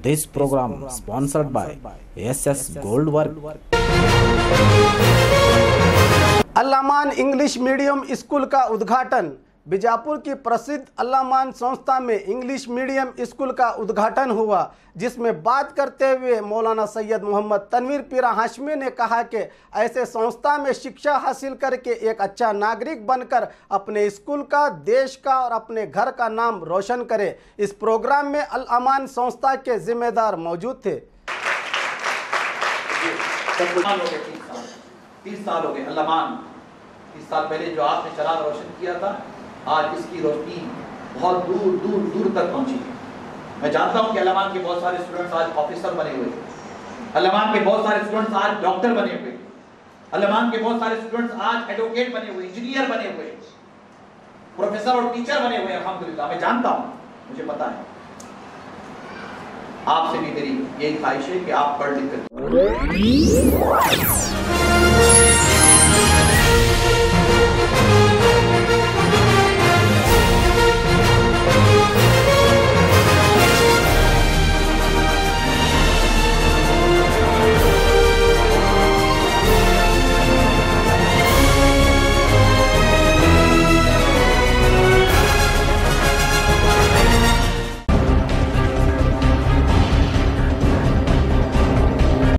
This program sponsored by SS Gold Work. अल्लामान English medium school का उद्घाटन। बीजापुर की प्रसिद्ध अल्लामान संस्था में इंग्लिश मीडियम स्कूल का उद्घाटन हुआ, जिसमें बात करते हुए मौलाना सैयद मोहम्मद तनवीर पीरा हाशमी ने कहा कि ऐसे संस्था में शिक्षा हासिल करके एक अच्छा नागरिक बनकर अपने स्कूल का, देश का और अपने घर का नाम रोशन करे। इस प्रोग्राम में अल अमान संस्था के जिम्मेदार मौजूद थे। 30 साल हो गए अल्लामान। 30 साल पहले जो आपने चराग रोशन किया था, आज इसकी रोशनी बहुत दूर दूर दूर तक पहुंची है। मैं जानता हूं कि अल्लामान के बहुत सारे स्टूडेंट्स आज ऑफिसर बने हुए हैं, अल्लामान के बहुत सारे स्टूडेंट्स आज डॉक्टर बने हुए हैं, अल्लामान के बहुत सारे स्टूडेंट्स आज एडवोकेट बने हुए, इंजीनियर बने हुए, प्रोफेसर और टीचर बने हुए हैं। अल्हम्दुलिल्लाह, मैं जानता हूं, मुझे पता है। आपसे भी मेरी यही ख्वाहिश है कि आप पढ़ लिख कर